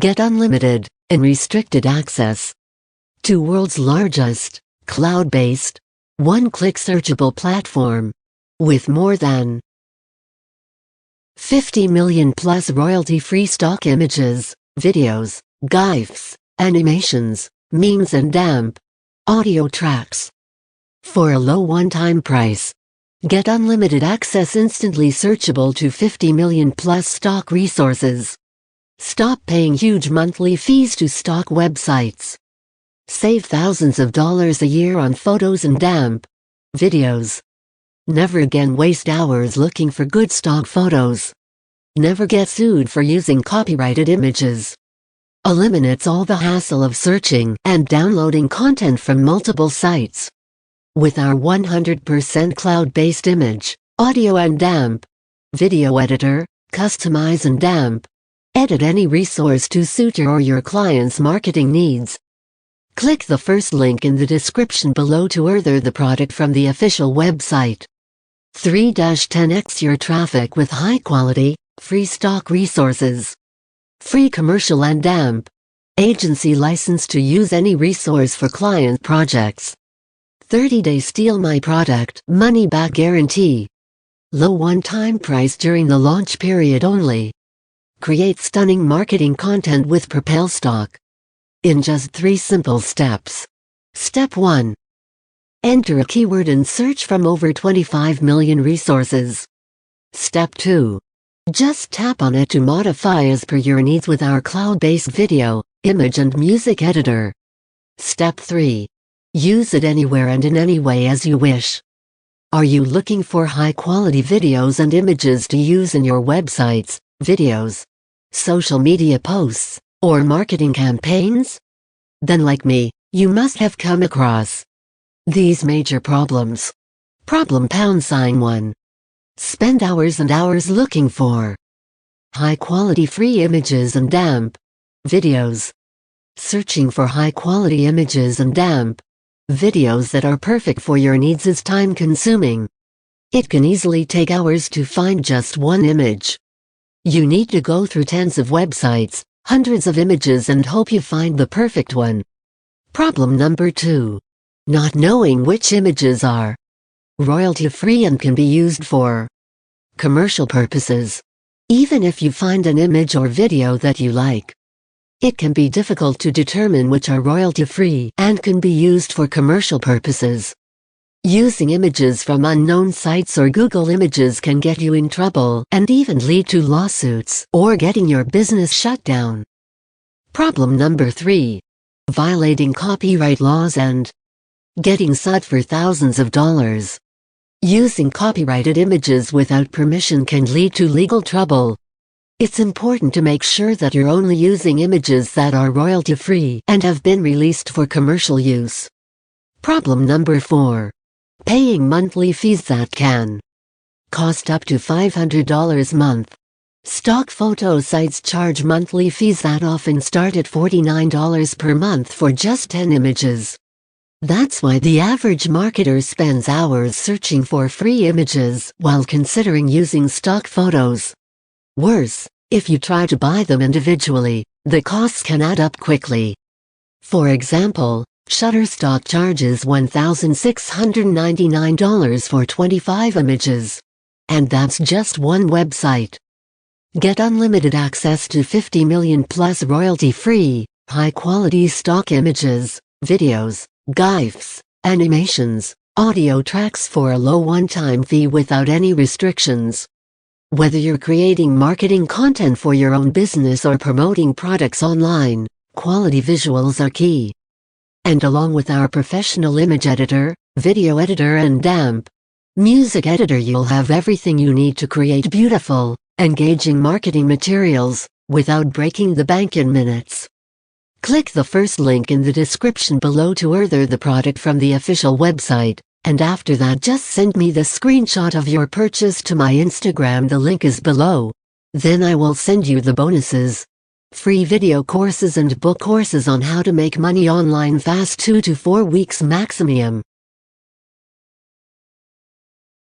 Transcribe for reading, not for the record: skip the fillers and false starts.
Get unlimited and restricted access to world's largest, cloud-based, one-click searchable platform with more than 50 million plus royalty-free stock images, videos, GIFs, animations, memes and damp audio tracks. For a low one-time price, get unlimited access instantly searchable to 50 million plus stock resources. Stop paying huge monthly fees to stock websites. Save thousands of dollars a year on photos and damp videos. Never again waste hours looking for good stock photos. Never get sued for using copyrighted images. Eliminates all the hassle of searching and downloading content from multiple sites. With our 100% cloud-based image, audio and damp video editor, customize and damp edit any resource to suit your or your client's marketing needs. Click the first link in the description below to order the product from the official website. 3-10x your traffic with high-quality, free stock resources. Free commercial and damp agency license to use any resource for client projects. 30-day steal my product money-back guarantee. Low one-time price during the launch period only. Create stunning marketing content with PropelStocks. In just 3 simple steps. Step 1. Enter a keyword and search from over 25 million resources. Step 2. Just tap on it to modify as per your needs with our cloud-based video, image and music editor. Step 3. Use it anywhere and in any way as you wish. Are you looking for high-quality videos and images to use in your websites, videos, social media posts, or marketing campaigns? Then like me, you must have come across these major problems. Problem #1. Spend hours and hours looking for high-quality free images and damp videos. Searching for high-quality images and damp videos that are perfect for your needs is time-consuming. It can easily take hours to find just one image. You need to go through tens of websites, hundreds of images and hope you find the perfect one. Problem #2. Not knowing which images are royalty-free and can be used for commercial purposes. Even if you find an image or video that you like, it can be difficult to determine which are royalty-free and can be used for commercial purposes. Using images from unknown sites or Google Images can get you in trouble and even lead to lawsuits or getting your business shut down. Problem #3. Violating copyright laws and getting sued for thousands of dollars. Using copyrighted images without permission can lead to legal trouble. It's important to make sure that you're only using images that are royalty-free and have been released for commercial use. Problem #4. Paying monthly fees that can cost up to $500 a month. Stock photo sites charge monthly fees that often start at $49 per month for just 10 images. That's why the average marketer spends hours searching for free images while considering using stock photos. Worse, if you try to buy them individually, the costs can add up quickly. For example, Shutterstock charges $1,699 for 25 images. And that's just one website. Get unlimited access to 50 million plus royalty-free, high-quality stock images, videos, GIFs, animations, audio tracks for a low one-time fee without any restrictions. Whether you're creating marketing content for your own business or promoting products online, quality visuals are key. And along with our professional image editor, video editor and damp music editor, you'll have everything you need to create beautiful, engaging marketing materials without breaking the bank in minutes. Click the first link in the description below to order the product from the official website, and after that just send me the screenshot of your purchase to my Instagram. The link is below. Then I will send you the bonuses. Free video courses and book courses on how to make money online fast, 2 to 4 weeks maximum.